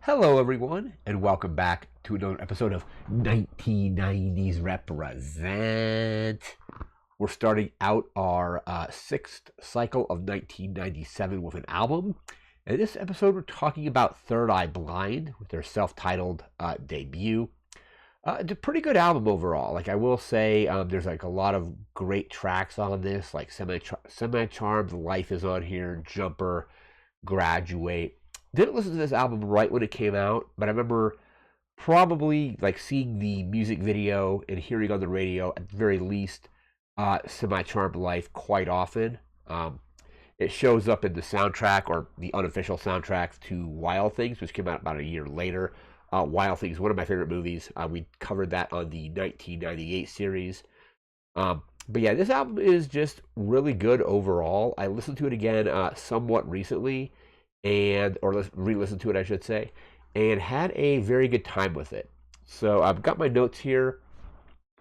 Hello, everyone, and welcome back to another episode of 1990's Represent. We're starting out our sixth cycle of 1997 with an album. In this episode, we're talking about Third Eye Blind with their self-titled debut. It's a pretty good album overall. Like I will say, there's like a lot of great tracks on this, like Semi-Charmed, Life is on here, Jumper, Graduate. Didn't listen to this album right when it came out, but I remember probably like seeing the music video and hearing on the radio at the very least Semi-Charmed Life quite often. It shows up in the soundtrack or the unofficial soundtrack to Wild Things, which came out about a year later. Wild Things, one of my favorite movies. We covered that on the 1998 series. But yeah, this album is just really good overall. I listened to it again somewhat recently, or re-listened to it, I should say, and had a very good time with it. So I've got my notes here.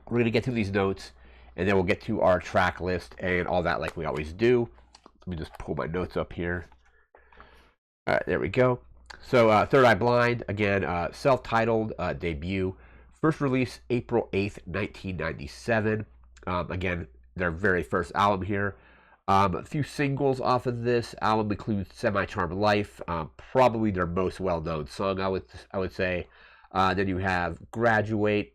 We're going to get through these notes, and then we'll get to our track list and all that like we always do. Let me just pull my notes up here. All right, there we go. So Third Eye Blind, again, self-titled debut. First release April 8th, 1997. Again, their very first album here. A few singles off of this album include Semi-Charmed Life, probably their most well-known song, I would say. Then you have Graduate,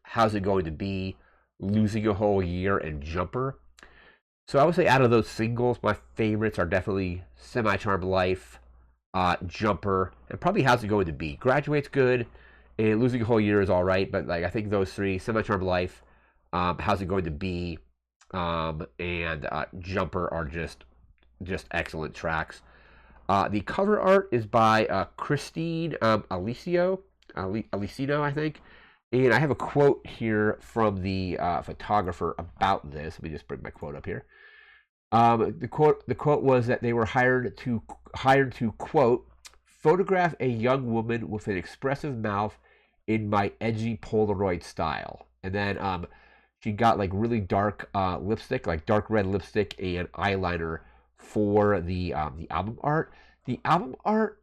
How's It Going to Be, Losing a Whole Year, and Jumper. So I would say out of those singles, my favorites are definitely Semi-Charmed Life, Jumper, and probably How's It Going to Be. Graduate's good, and Losing a Whole Year is all right, but like I think those three, Semi-Charmed Life, How's It Going to Be, and Jumper are just excellent tracks. The cover art is by Christine Alicino, I think. And I have a quote here from the photographer about this. Let me just bring my quote up here. The quote was that they were hired to quote, photograph a young woman with an expressive mouth in my edgy Polaroid style. And then she got like really dark lipstick, like dark red lipstick and eyeliner for the album art. The album art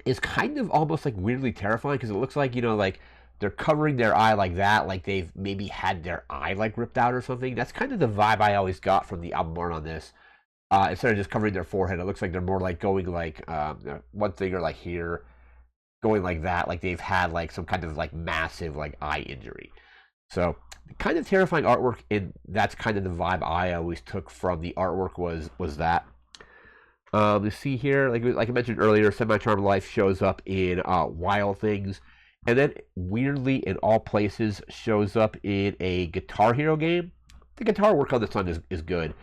is kind of almost like weirdly terrifying because it looks like, like they're covering their eye like that, like they've maybe had their eye like ripped out or something. That's kind of the vibe I always got from the album art on this. Instead of just covering their forehead, it looks like they're more like going like one finger like here, going like that, like they've had like some kind of like massive like eye injury. So kind of terrifying artwork, and that's kind of the vibe I always took from the artwork was that. You see here, like I mentioned earlier, Semi-Charmed Life shows up in Wild Things, and then weirdly in all places shows up in a Guitar Hero game. The guitar work on this song is good,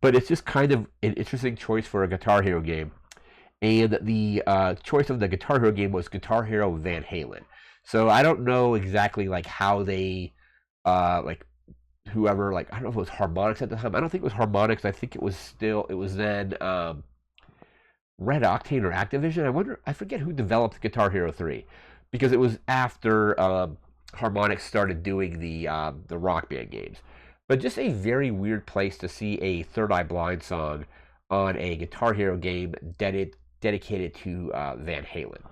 but it's just kind of an interesting choice for a Guitar Hero game. And the choice of the Guitar Hero game was Guitar Hero Van Halen. So I don't know exactly like how they like whoever, like I don't know if it was Harmonix at the time. I don't think it was Harmonix. I think it was then Red Octane or Activision. I forget who developed Guitar Hero 3 because it was after Harmonix started doing the Rock Band games. But just a very weird place to see a Third Eye Blind song on a Guitar Hero game dedicated to Van Halen.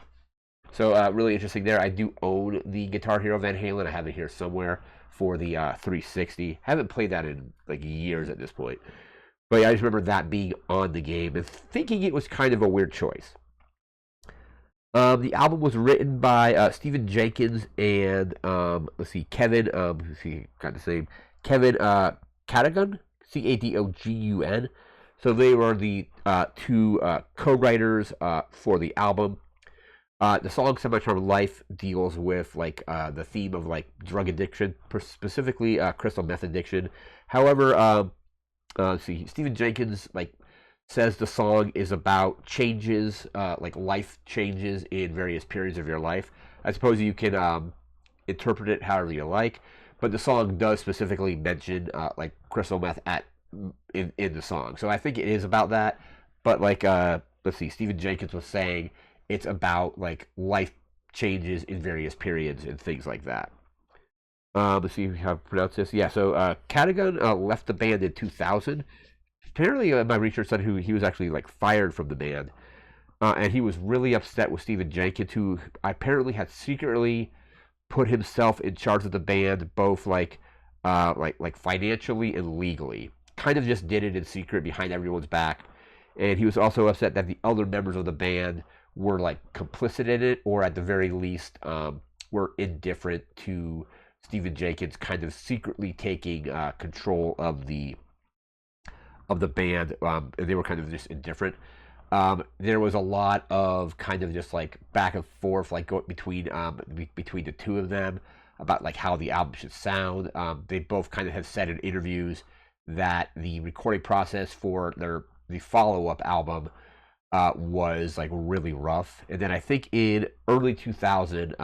So really interesting there. I do own the Guitar Hero Van Halen. I have it here somewhere for the 360. Haven't played that in like years at this point. But yeah, I just remember that being on the game and thinking it was kind of a weird choice. The album was written by Stephen Jenkins and Kevin. Got the same Kevin Cadogan, Cadogun. So they were the two co-writers for the album. The song "Semi-Charmed Life" deals with like the theme of like drug addiction, specifically crystal meth addiction. However, Stephen Jenkins like says the song is about changes, like life changes in various periods of your life. I suppose you can interpret it however you like, but the song does specifically mention like crystal meth in the song. So I think it is about that. But like Stephen Jenkins was saying it's about like life changes in various periods and things like that. Let's see how to pronounce this. Yeah, so Cadogan left the band in 2000. Apparently, my research said he was actually like fired from the band. and he was really upset with Stephen Jenkins, who apparently had secretly put himself in charge of the band, both like financially and legally. Kind of just did it in secret behind everyone's back. And he was also upset that the other members of the band were like complicit in it, or at the very least were indifferent to Stephen Jenkins kind of secretly taking control of the band. They were kind of just indifferent. There was a lot of kind of just like back and forth, like between the two of them about like how the album should sound. They both kind of have said in interviews that the recording process for the follow-up album was like really rough. And then I think in early 2000,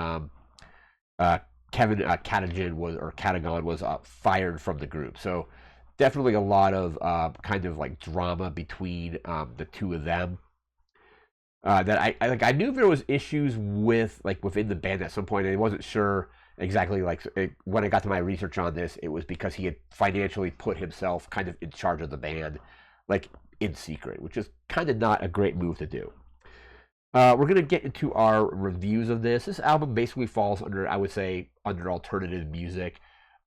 Kevin Catagon was fired from the group. So definitely a lot of kind of like drama between the two of them. That I knew there was issues with like within the band at some point, and I wasn't sure exactly when I got to my research on this. It was because he had financially put himself kind of in charge of the band, like in secret, which is kind of not a great move to do. We're gonna get into our reviews of this. This album basically falls under, I would say, under alternative music.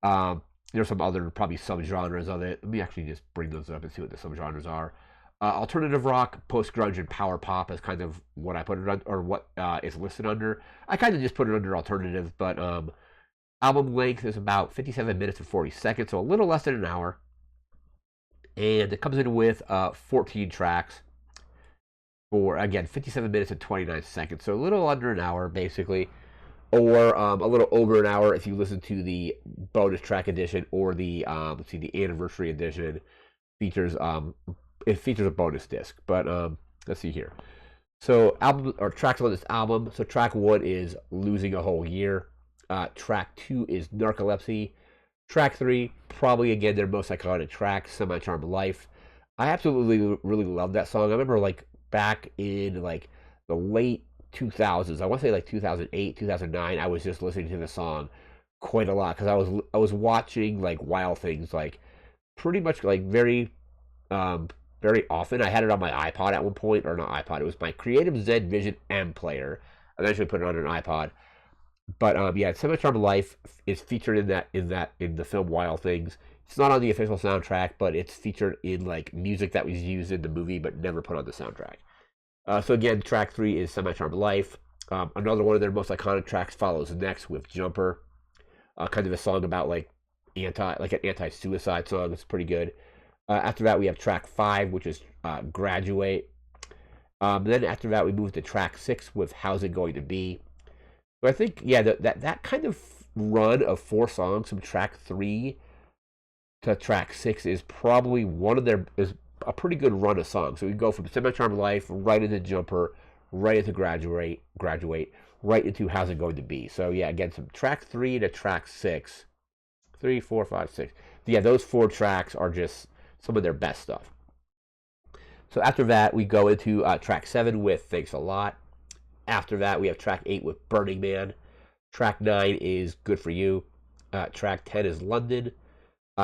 There's some other probably subgenres of it. Let me actually just bring those up and see what the subgenres are. Alternative rock, post-grunge, and power pop is kind of what I put it on, or what is listed under. I kind of just put it under alternative, but album length is about 57 minutes and 40 seconds, so a little less than an hour. And it comes in with 14 tracks for, again, 57 minutes and 29 seconds, so a little under an hour, basically. Or a little over an hour if you listen to the bonus track edition, or the the anniversary edition features it features a bonus disc. But let's see here. So album or tracks on this album. So track 1 is Losing a Whole Year. Track 2 is Narcolepsy. Track 3, probably again their most iconic track, Semi Charmed Life. I absolutely really love that song. I remember like back in like the late 2000s, I want to say like 2008, 2009, I was just listening to the song quite a lot because I was watching like Wild Things like pretty much like very often. I had it on my iPod at one point, or not iPod, it was my Creative Zen Vision M player. I eventually put it on an iPod. But yeah, Semi Charmed Life is featured in the film Wild Things. It's not on the official soundtrack, but it's featured in like music that was used in the movie but never put on the soundtrack. So again, track 3 is Semi Charmed Life. Another one of their most iconic tracks follows next with Jumper, kind of a song about like an anti-suicide song. It's pretty good. After that, we have track 5, which is Graduate. Then after that, we move to track 6 with How's It Going to Be. So I think, yeah, that kind of run of 4 songs from track 3 to track 6 is probably is a pretty good run of songs. So we go from Semi Charmed Life right into Jumper, right into Graduate, right into How's It Going to Be. So yeah, again, from track 3 to track 6, 3, 4, 5, 6. Yeah, those 4 tracks are just some of their best stuff. So after that, we go into track 7 with Thanks a Lot. After that, we have track 8 with Burning Man. Track 9 is Good For You. Track 10 is London.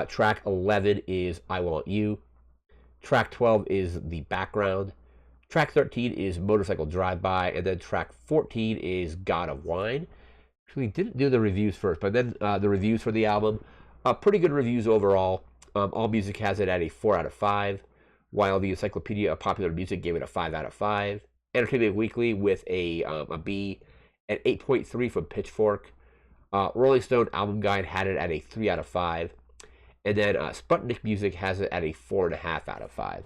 Track 11 is I Want You. Track 12 is The Background. Track 13 is Motorcycle Drive-By. And then track 14 is God of Wine. Actually, didn't do the reviews first, but then the reviews for the album. Pretty good reviews overall. AllMusic has it at a 4 out of 5, while the Encyclopedia of Popular Music gave it a 5 out of 5. Entertainment Weekly with a B at 8.3 from Pitchfork. Rolling Stone Album Guide had it at a 3 out of 5. And then Sputnik Music has it at a 4.5 out of 5.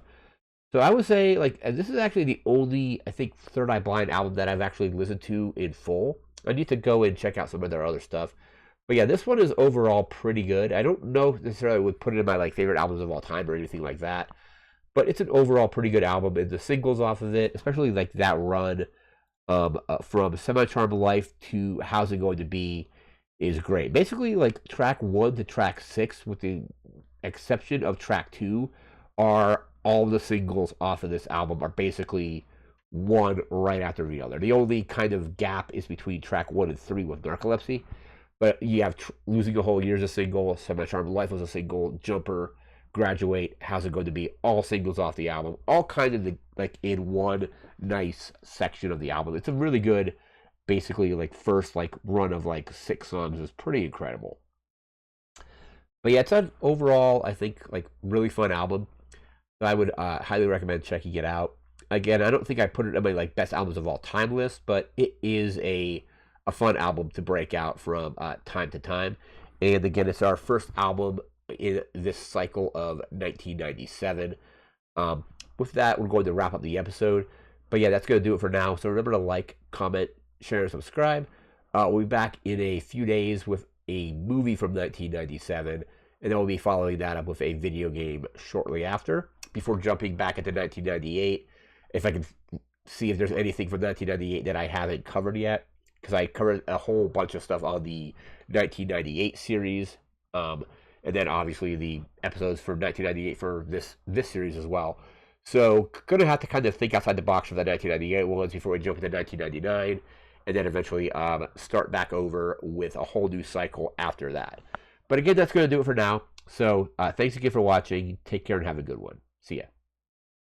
So I would say, like, this is actually the only, I think, Third Eye Blind album that I've actually listened to in full. I need to go and check out some of their other stuff. But yeah, this one is overall pretty good. I don't know necessarily would put it in my like favorite albums of all time or anything like that. But it's an overall pretty good album. And the singles off of it, especially like that run from Semi Charmed Life to How's It Going to Be, is great. Basically, like track 1 to track 6, with the exception of track 2, are all the singles off of this album are basically one right after the other. The only kind of gap is between track 1 and 3 with Narcolepsy. But you have Losing a Whole Year as a single, Semi Charmed Life was a single, Jumper, Graduate, How's It Going to Be, all singles off the album, all kind of like in one nice section of the album. It's a really good, basically like first like run of like 6 songs. Is pretty incredible. But yeah, it's an overall, I think, like really fun album. I would highly recommend checking it out. Again, I don't think I put it on my like best albums of all time list, but it is a fun album to break out from time to time. And again, it's our first album in this cycle of 1997. With that, we're going to wrap up the episode. But yeah, that's going to do it for now. So remember to like, comment, share, and subscribe. We'll be back in a few days with a movie from 1997. And then we'll be following that up with a video game shortly after, before jumping back into 1998. If I can see if there's anything from 1998 that I haven't covered yet, because I covered a whole bunch of stuff on the 1998 series, and then obviously the episodes from 1998 for this series as well. So gonna have to kind of think outside the box for the 1998 ones before we jump into 1999, and then eventually start back over with a whole new cycle after that. But again, that's going to do it for now. So thanks again for watching. Take care and have a good one. See ya.